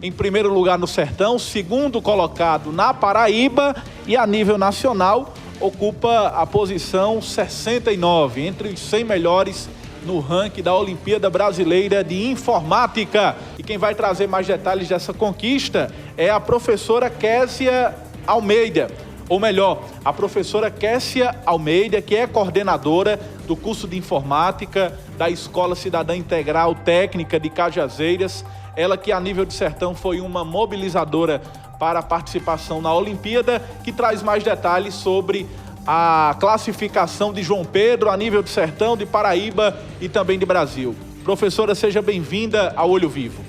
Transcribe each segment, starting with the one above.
em primeiro lugar no Sertão, segundo colocado na Paraíba e a nível nacional ocupa a posição 69, entre os 100 melhores no ranking da Olimpíada Brasileira de Informática. E quem vai trazer mais detalhes dessa conquista é a professora Kessia Almeida, ou melhor, a professora Kessia Almeida, que é coordenadora do curso de Informática da Escola Cidadã Integral Técnica de Cajazeiras. Ela que a nível de Sertão foi uma mobilizadora para a participação na Olimpíada, que traz mais detalhes sobre a classificação de João Pedro a nível de Sertão, de Paraíba e também de Brasil. Professora, seja bem-vinda ao Olho Vivo.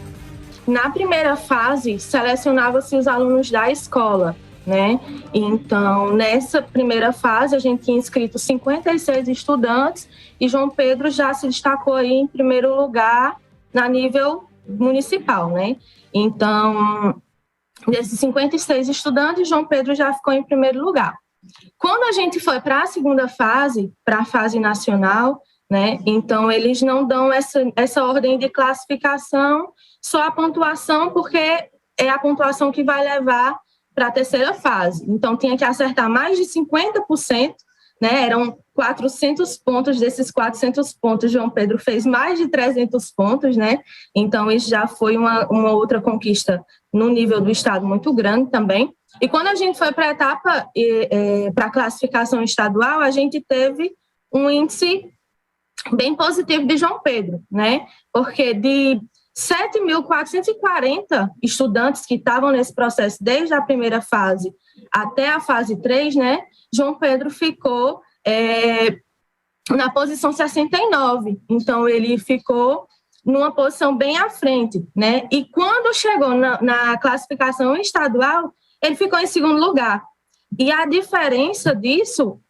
Na primeira fase, selecionava-se os alunos da escola, né? Então, nessa primeira fase, a gente tinha inscrito 56 estudantes e João Pedro já se destacou aí em primeiro lugar na nível municipal, né? Então, desses 56 estudantes, João Pedro já ficou em primeiro lugar. Quando a gente foi para a segunda fase, para a fase nacional, né? Então, eles não dão essa ordem de classificação, só a pontuação, porque é a pontuação que vai levar para a terceira fase. Então, tinha que acertar mais de 50%, né? Eram 400 pontos, desses 400 pontos, João Pedro fez mais de 300 pontos, né? Então, isso já foi uma outra conquista no nível do estado muito grande também. E quando a gente foi para a etapa, para a classificação estadual, a gente teve um índice bem positivo de João Pedro, né? Porque de 7.440 estudantes que estavam nesse processo desde a primeira fase até a fase 3, né? João Pedro ficou na posição 69. Então, ele ficou numa posição bem à frente, né? E quando chegou na classificação estadual, ele ficou em segundo lugar. E a diferença disso,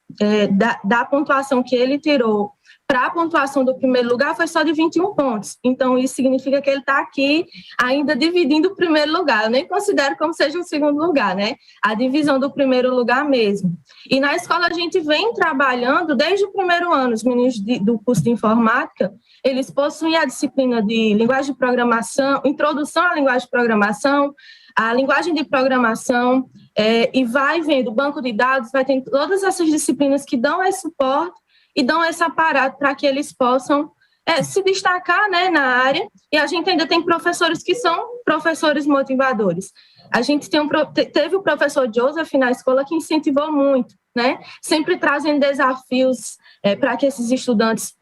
da pontuação que ele tirou para a pontuação do primeiro lugar, foi só de 21 pontos. Então, isso significa que ele está aqui ainda dividindo o primeiro lugar. Eu nem considero como seja um segundo lugar, né? A divisão do primeiro lugar mesmo. E na escola a gente vem trabalhando desde o primeiro ano. Os meninos do curso de Informática, eles possuem a disciplina de linguagem de programação, introdução à linguagem de programação, a linguagem de programação, e vai vendo banco de dados, vai ter todas essas disciplinas que dão esse suporte e dão esse aparato para que eles possam se destacar, né, na área. E a gente ainda tem professores que são professores motivadores. A gente teve o professor Joseph na escola que incentivou muito, né, sempre trazendo desafios para que esses estudantes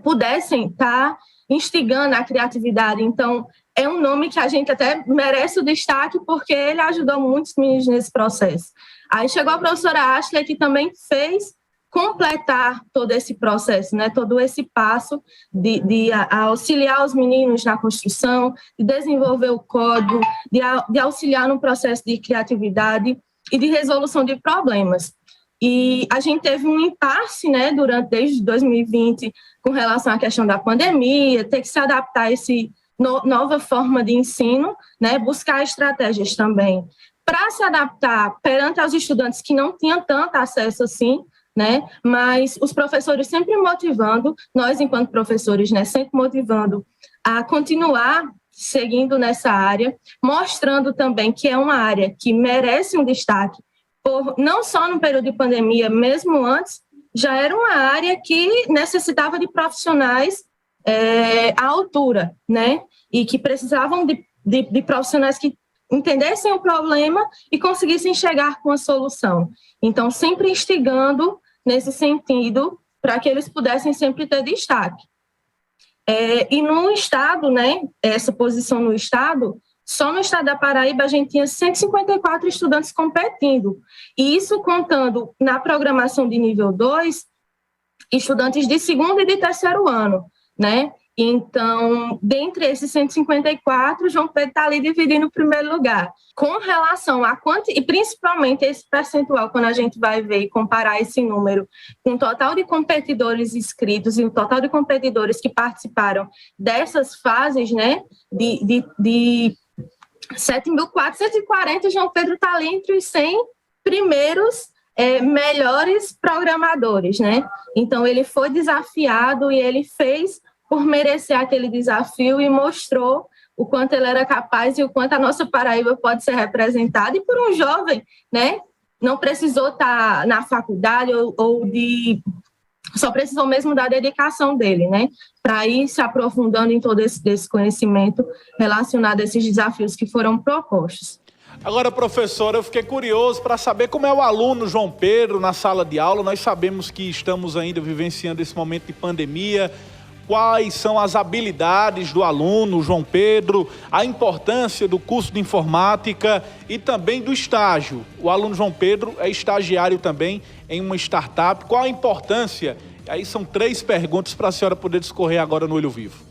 pudessem estar instigando a criatividade. Então, é um nome que a gente até merece o destaque, porque ele ajudou muitos meninos nesse processo. Aí chegou a professora Ashley, que também fez completar todo esse processo, né? Todo esse passo de auxiliar os meninos na construção, de desenvolver o código, de auxiliar no processo de criatividade e de resolução de problemas. E a gente teve um impasse, né, desde 2020, com relação à questão da pandemia, ter que se adaptar a essa nova forma de ensino, né, buscar estratégias também para se adaptar perante aos estudantes que não tinham tanto acesso assim, né? Mas os professores sempre motivando, nós enquanto professores, né, sempre motivando a continuar seguindo nessa área, mostrando também que é uma área que merece um destaque, não só no período de pandemia, mesmo antes, já era uma área que necessitava de profissionais à altura, né? E que precisavam de profissionais que entendessem o problema e conseguissem chegar com a solução. Então, sempre instigando nesse sentido, para que eles pudessem sempre ter destaque. E no estado, né, essa posição no estado, só no estado da Paraíba a gente tinha 154 estudantes competindo, e isso contando na programação de nível 2, estudantes de segundo e de terceiro ano, né? Então, dentre esses 154, João Pedro está ali dividindo o primeiro lugar. Com relação a quanto, e principalmente esse percentual, quando a gente vai ver e comparar esse número com o total de competidores inscritos e o total de competidores que participaram dessas fases, né, de 7.440, João Pedro está ali entre os 100 primeiros melhores programadores, né? Então, ele foi desafiado e ele fez por merecer aquele desafio e mostrou o quanto ele era capaz e o quanto a nossa Paraíba pode ser representada, e por um jovem, né? Não precisou estar na faculdade só precisou mesmo da dedicação dele, né? Para ir se aprofundando em todo esse conhecimento relacionado a esses desafios que foram propostos. Agora, professora, eu fiquei curioso para saber como é o aluno João Pedro na sala de aula. Nós sabemos que estamos ainda vivenciando esse momento de pandemia. Quais são as habilidades do aluno João Pedro, a importância do curso de informática e também do estágio. O aluno João Pedro é estagiário também em uma startup. Qual a importância? Aí são 3 perguntas para a senhora poder discorrer agora no Olho Vivo.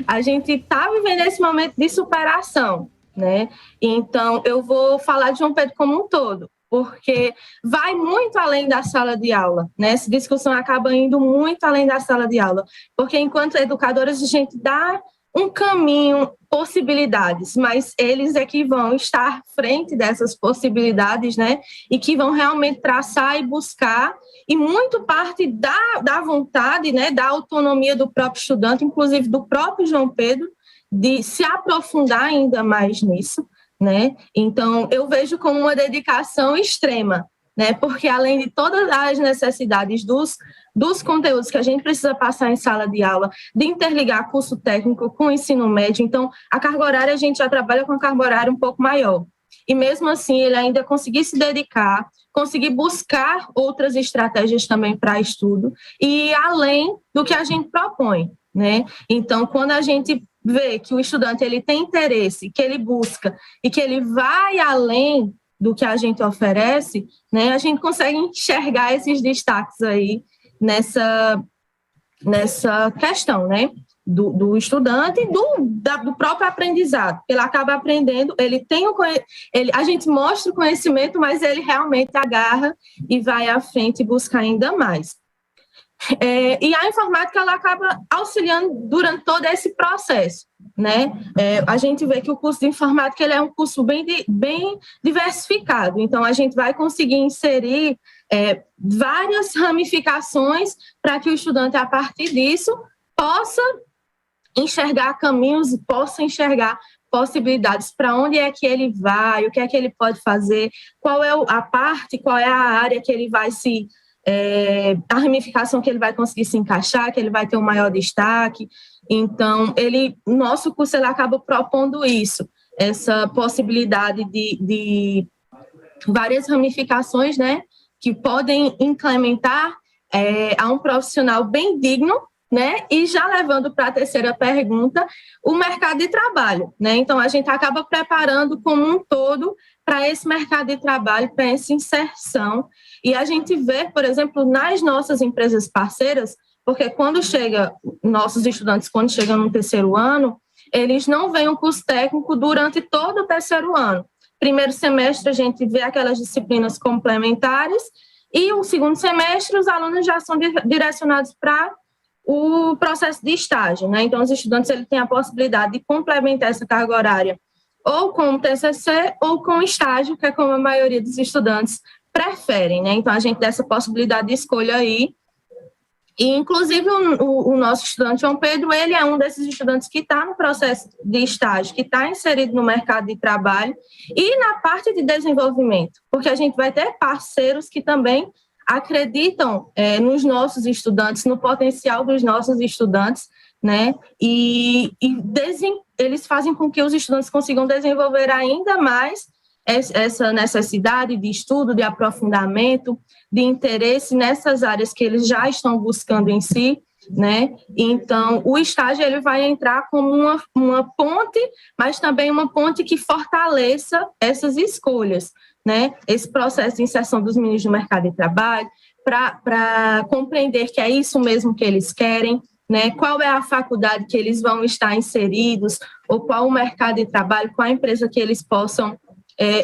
A gente está vivendo esse momento de superação, né? Então, eu vou falar de João Pedro como um todo, porque vai muito além da sala de aula, né? Essa discussão acaba indo muito além da sala de aula, porque enquanto educadores a gente dá um caminho, possibilidades, mas eles é que vão estar à frente dessas possibilidades, né? E que vão realmente traçar e buscar, e muito parte da vontade, né? Da autonomia do próprio estudante, inclusive do próprio João Pedro, de se aprofundar ainda mais nisso, né? Então, eu vejo como uma dedicação extrema, né? Porque além de todas as necessidades dos conteúdos que a gente precisa passar em sala de aula, de interligar curso técnico com o ensino médio, então a carga horária, a gente já trabalha com a carga horária um pouco maior. E mesmo assim, ele ainda conseguir se dedicar, conseguir buscar outras estratégias também para estudo, e além do que a gente propõe, né? Então, quando a gente vê que o estudante ele tem interesse, que ele busca e que ele vai além do que a gente oferece, né, a gente consegue enxergar esses destaques aí nessa questão, né, do estudante e do próprio aprendizado. Ele acaba aprendendo, a gente mostra o conhecimento, mas ele realmente agarra e vai à frente e busca ainda mais. E a informática ela acaba auxiliando durante todo esse processo, né? A gente vê que o curso de informática ele é um curso bem diversificado, então a gente vai conseguir inserir várias ramificações para que o estudante, a partir disso, possa enxergar caminhos e possa enxergar possibilidades, para onde é que ele vai, o que é que ele pode fazer, qual é qual é a área que ele vai a ramificação que ele vai conseguir se encaixar, que ele vai ter um maior destaque. Então, o nosso curso ele acaba propondo isso, essa possibilidade de várias ramificações, né, que podem implementar a um profissional bem digno, né, e já levando para a terceira pergunta, o mercado de trabalho, né? Então, a gente acaba preparando como um todo para esse mercado de trabalho, para essa inserção. E a gente vê, por exemplo, nas nossas empresas parceiras, porque nossos estudantes, quando chegam no terceiro ano, eles não veem um curso técnico durante todo o terceiro ano. Primeiro semestre, a gente vê aquelas disciplinas complementares, e o segundo semestre, os alunos já são direcionados para o processo de estágio, né? Então, os estudantes ele têm a possibilidade de complementar essa carga horária ou com o TCC ou com o estágio, que é como a maioria dos estudantes preferem, né? Então, a gente dá essa possibilidade de escolha aí. E, inclusive, o nosso estudante João Pedro, ele é um desses estudantes que está no processo de estágio, que está inserido no mercado de trabalho e na parte de desenvolvimento, porque a gente vai ter parceiros que também acreditam nos nossos estudantes, no potencial dos nossos estudantes, né? E eles fazem com que os estudantes consigam desenvolver ainda mais essa necessidade de estudo, de aprofundamento, de interesse nessas áreas que eles já estão buscando em si, né? Então, o estágio ele vai entrar como uma ponte, mas também uma ponte que fortaleça essas escolhas, né? Esse processo de inserção dos meninos no mercado de trabalho, para compreender que é isso mesmo que eles querem, né? Qual é a faculdade que eles vão estar inseridos, ou qual o mercado de trabalho, qual a empresa que eles possam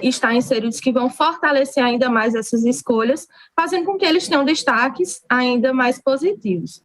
estar inseridos, que vão fortalecer ainda mais essas escolhas, fazendo com que eles tenham destaques ainda mais positivos.